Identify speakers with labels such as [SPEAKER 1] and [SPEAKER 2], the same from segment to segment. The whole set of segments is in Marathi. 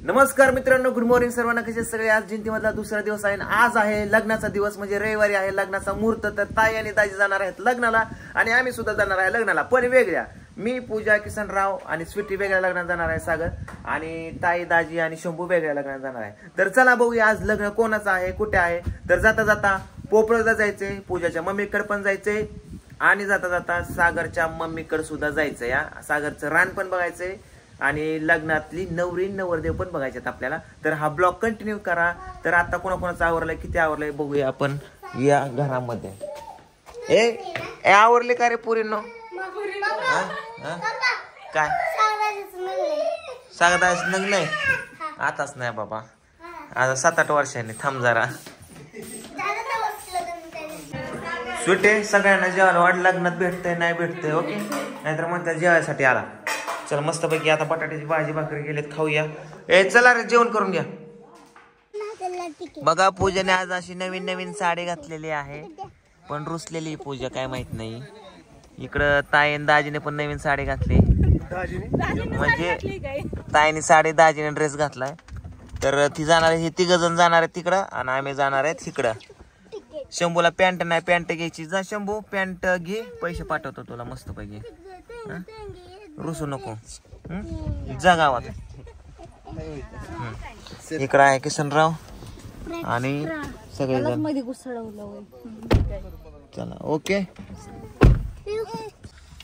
[SPEAKER 1] नमस्कार मित्रांनो, गुड मॉर्निंग सर्वांना. कसे सगळे? आज जयंतीमधला दुसरा दिवस आहे. आज आहे लग्नाचा दिवस, म्हणजे रविवारी आहे लग्नाचा मुहूर्त. तर ताई आणि दाजी जाणार आहेत लग्नाला आणि आम्ही सुद्धा जाणार आहे लग्नाला, पण वेगळ्या. मी, पूजा, किसनराव आणि स्वीटी वेगळ्या लग्नात जाणार आहे. सागर आणि ताई, दाजी आणि शंभू वेगळ्या लग्नात जाणार आहे. तर चला बघूया आज लग्न कोणाचं आहे, कुठे आहे. तर जाता जाता पोपळला जायचंय, पूजाच्या मम्मीकडे पण जायचंय आणि जाता जाता सागरच्या मम्मीकडे सुद्धा जायचंय. सागरचं रान पण बघायचंय आणि लग्नातली नवरी नवरदेव पण बघायचे आपल्याला. तर हा ब्लॉग कंटिन्यू करा. तर आता कोणाकोणाचं आवरलंय, किती आवरलंय बघूया आपण या घरामध्ये. ए आवरले का रे पुरींनो? काय सागदास नगलंय? आताच नाही बाबा, आता 7-8 वर्षांनी. थांब जरा. सुटे सगळ्यांना जेवायला वाट, लग्नात भेटतंय नाही भेटतंय. ओके, नाहीतर म्हणतात जेवायसाठी आला. चल मस्तपैकी आता बटाट्याची भाजी भाकरी गेलेत, खाऊया. चला रे जेवण करून घ्या. बघा पूजाने आज अशी नवीन नवीन साडी घातलेली आहे, पण रुसलेली पूजा काय माहित नाही. इकडं ताई आणि दाजीने पण नवीन साडी घातली, म्हणजे ताईने साडी दाजीने ड्रेस घातलाय. तर ती जाणार आहे, तिघ जण जाणार आहे तिकडं आणि आम्ही जाणार आहेत तिकडं. शंभूला पॅन्ट नाही, पॅन्ट घ्यायची. जा शंभू पॅन्ट घे, पैसे पाठवतो तुला मस्तपैकी. रुसू नको, जा गावात. इकडं आहे किसनराव आणि सगळे जण. चला ओके.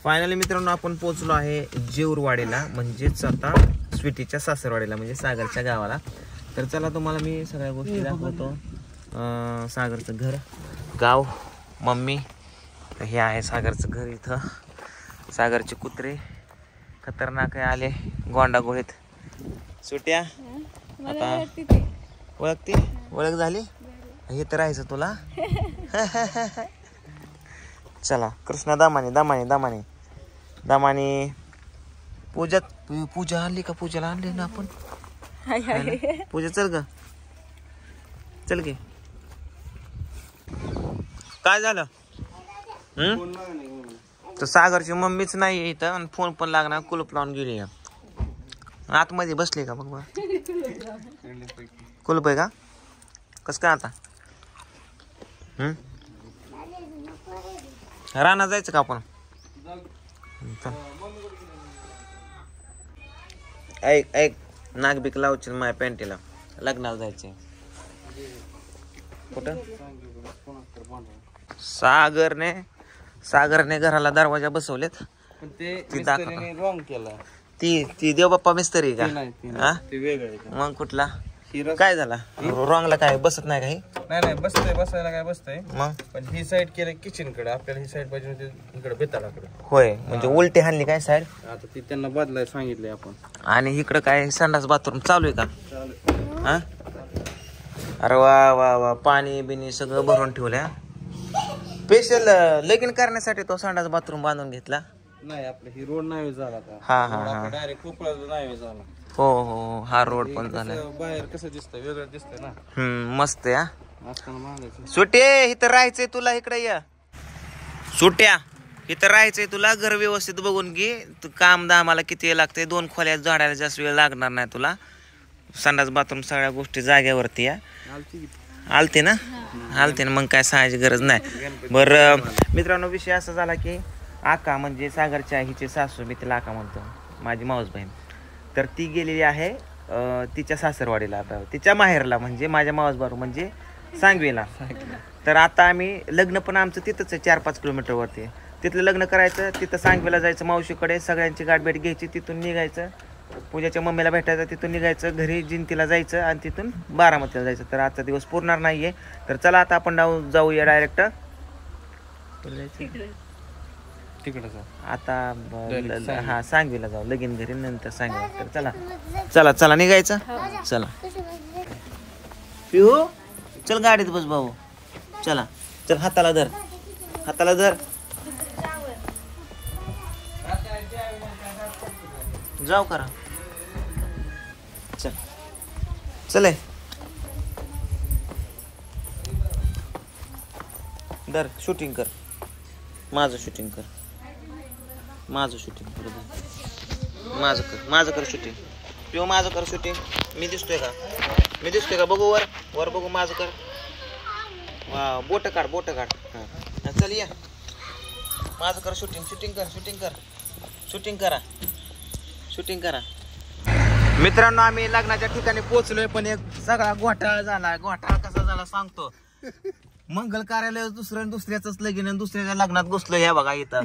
[SPEAKER 1] फायनली मित्रांनो आपण पोहोचलो आहे जेऊरवाडीला, म्हणजेच आता स्वीटीच्या सासरवाडीला, म्हणजे सागरच्या गावाला. तर चला तुम्हाला मी सगळ्या गोष्टी दाखवतो. सागरचं घर, गाव, मम्मी. हे आहे सागरचं घर. इथं सागरचे कुत्रे खतरनाक आहे, आले गोंडा गोळीत. सुट्या आता ओळखते, ओळख झाली. हे तर राहायचं तुला. चला कृष्णा दामाने दामाने दामाने दामाने. पूजा आणली का? पूजाला आणली ना आपण. पूजा चल ग, चल गे. काय झालं? तर सागरची मम्मीच नाही इथं आणि फोन पण लागणार. कुलूप लावून गेली, आतमध्ये बसली का? बघ कुलूप आहे का? कस काय आता? रानात जायचं का आपण? ऐक ऐक, नाक बिक लावची माझ्या पॅन्टीला. लग्नाला जायचंय. कुठं? सागरने घराला दरवाजा बसवलेत. ती देव बाप्पा मिस्त्री का? मग कुठला काय झाला? रॉंगला काय बसत नाही काही?
[SPEAKER 2] नाही बसतंय, बसायला काय बसतंय
[SPEAKER 1] मग.
[SPEAKER 2] पण ही साईड केलं किचन कडे, आपल्याला ही साईड पाहिजे इकडे बेताळाकडे.
[SPEAKER 1] होय, म्हणजे उलटी हाणली काय साईड?
[SPEAKER 2] आता ती त्यांना बदलाय सांगितलंय आपण.
[SPEAKER 1] आणि इकडं काय संडास बाथरूम चालू आहे का? हा, अरे वा वा वा, पाणी बिनी सगळं भरून ठेवलंय. स्पेशल लगीन करण्यासाठी तो संडास बाथरूम बांधून घेतला.
[SPEAKER 2] नाही आपलं ही रोड नाही झाला का?
[SPEAKER 1] हा हा हा,
[SPEAKER 2] डायरेक्ट कोपळाचा नाही झाला.
[SPEAKER 1] हो हो, हा रोड पण झाला.
[SPEAKER 2] बाहेर कसं दिसतंय, वेगळं दिसतंय ना.
[SPEAKER 1] मस्त आहे.
[SPEAKER 2] असताना मागायचं.
[SPEAKER 1] सुट्या इथं राहायचंय तुला, इकडे ये. सुट्या इथं राहायचंय तुला, घर व्यवस्थित बघून घे. तू काम दामाला किती वेळ लागते, 2 खोल्या झाडायला जास्त वेळ लागणार नाही तुला. संडास बाथरूम सगळ्या गोष्टी जाग्यावरती या. आलते ना, आलते ना, मग काय सांगायची गरज नाही. बरं मित्रांनो, विषय असा झाला की आका, म्हणजे सागरच्या हिचे सासू, मी तिला आका म्हणतो, माझी माऊस बहीण. तर ती गेलेली आहे तिच्या सासरवाडीला, आता तिच्या माहेरला, म्हणजे माझ्या मावस बारू म्हणजे सांगवीला. तर आता आम्ही लग्न पण आमचं तिथंच आहे, 4-5 किलोमीटरवरती. तिथलं लग्न करायचं, तिथं सांगवीला जायचं मावशीकडे, सगळ्यांची गाठभेट घ्यायची, तिथून निघायचं. पूजाच्या मम्मीला भेटायचं, तिथून निघायचं घरी, जिंतीला जायचं आणि तिथून बारामतीला जायचं. तर आजचा दिवस पुरणार नाहीये. तर चला आता आपण जाऊया डायरेक्ट
[SPEAKER 2] तिकडे
[SPEAKER 1] आता. हा, सांगवीला जाऊ, लगीन घरी नंतर सांगवी. तर चला चला चला निघायचं. चला पिहू, चल गाडीत बस भाऊ. चला चल, हाताला धर, हाताला धर. जाऊ करा. चल चल, धर, शूटिंग कर, माझं शूटिंग कर. माझं शूटिंग कर, माझं कर शूटिंग. किंवा माझं कर शूटिंग. मी दिसतोय का बघू वर बघू माझं कर. बोट काढ हां चल या माझं कर शूटिंग करा. मित्रांनो आम्ही लग्नाच्या ठिकाणी पोहोचलोय पण एक सगळा घोटाळा झाला. घोटाळा कसा झाला सांगतो. मंगल कार्यालय दुसऱ्याच लगीन आणि दुसऱ्याच्या लग्नात घुसलो. हे बघा इथं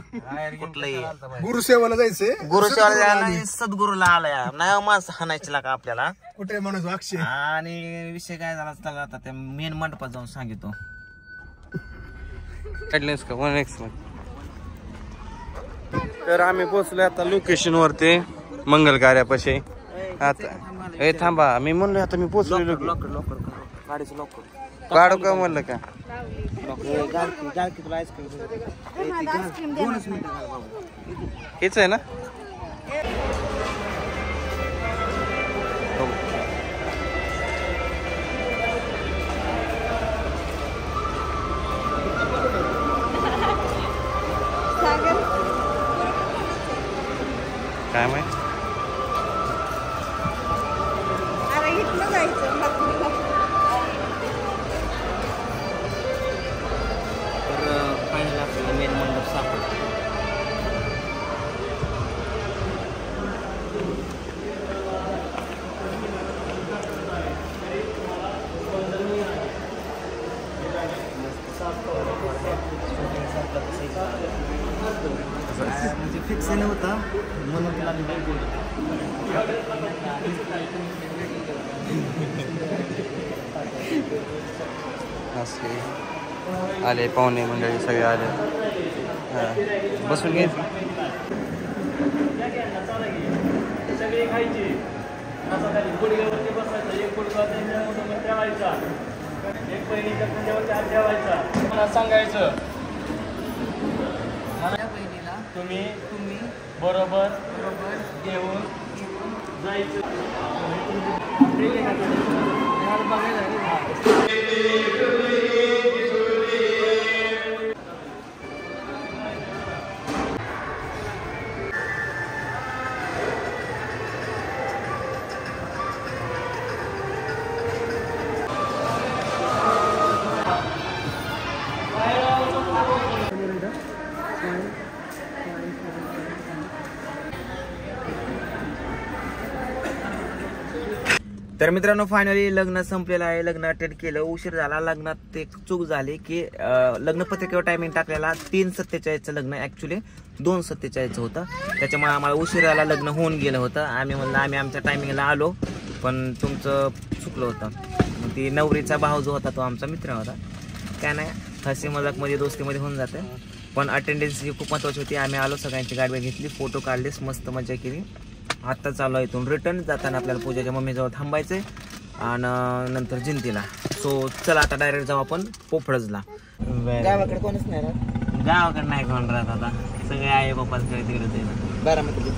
[SPEAKER 1] कुठलंही
[SPEAKER 3] गुरुसेवाला जायचंय.
[SPEAKER 1] गुरुसेवा सद्गुरूला आलाय नाही माणसं हाणायची लागा आपल्याला
[SPEAKER 3] कुठे माणूस अक्षय.
[SPEAKER 1] आणि विषय काय झाला त्याला आता त्या मेन मंडपात जाऊन सांगितो.
[SPEAKER 2] तर आम्ही पोहोचलो आता लोकेशन वरती मंगल कार्यापाशी. आता हे थांबा मी म्हणलो आता मी पोहोचलो.
[SPEAKER 1] गाडीचं लॉकर
[SPEAKER 2] काढू का म्हणलं का हेच आहे ना. काय माहिती
[SPEAKER 1] मेन मंडप सापडला. म्हणजे फिक्स नव्हता म्हणून तुला
[SPEAKER 2] आले पाहुणे मंडळी सगळे आले. बसून घ्यायचं.
[SPEAKER 4] सांगायचं तुम्ही बरोबर घेऊन जायचं.
[SPEAKER 1] तर मित्रांनो फायनली लग्न संपलेलं आहे. लग्न अटेंड केलं. उशीर झाला. लग्नात एक चूक झाली की लग्न पत्रिकेवर टायमिंग टाकलेला 3:47चं लग्न, ऍक्च्युली 2:47 होतं. त्याच्यामुळे आम्हाला उशीर झाला. लग्न होऊन गेलं होतं. आम्ही म्हणलं आम्ही आमच्या टायमिंगला आलो पण तुमचं चुकलं होतं. मग ती नवरीचा भाऊ जो होता तो आमचा मित्र होता. काय नाही हसी मजाकमध्ये दोस्तीमध्ये होऊन जाते. पण अटेंडन्स ही खूप महत्वाची होती. आम्ही आलो सगळ्यांची गाडी घेतली, फोटो काढलेस, मस्त मजा केली. आत्ता चालू आहे इथून रिटर्न. जाताना आपल्याला पूजाच्या मम्मीजवळ थांबायचंय आणि नंतर जिंतीला. सो चला आता डायरेक्ट जाऊ आपण पोफळजला.
[SPEAKER 3] गावाकडे कोणच नाही राहत.
[SPEAKER 1] गावाकडे नाही कोण राहत आता. सगळे आई बाप्पाकडे तिकडे
[SPEAKER 3] बारामती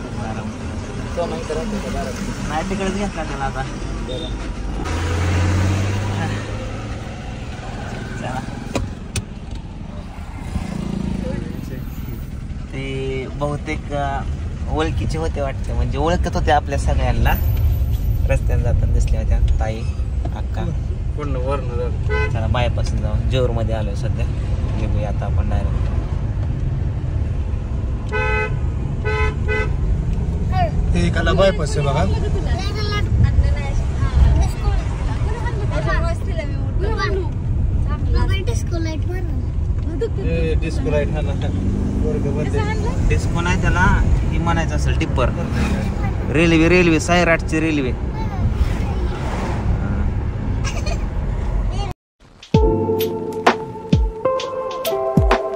[SPEAKER 1] नाही तिकडेच घेतला त्याला आता. चला ते बहुतेक ओळखीचे होते वाटते. म्हणजे ओळखत होते आपल्या सगळ्यांना. रस्त्याने जाताना दिसल्या होत्या ताई अक्का.
[SPEAKER 2] पूर्ण वर्ण
[SPEAKER 1] चला बायपासून जाऊन जेऊर मध्ये आलोय सध्या. निघूया आता आपण डायरेक्ट.
[SPEAKER 3] ते एकाला बायपास आहे बघा.
[SPEAKER 2] डिस्को लाईट हा ना.
[SPEAKER 1] डिस्को नाही त्याला, ही म्हणायचं असेल टिप्पर. Railway सैराटची railway.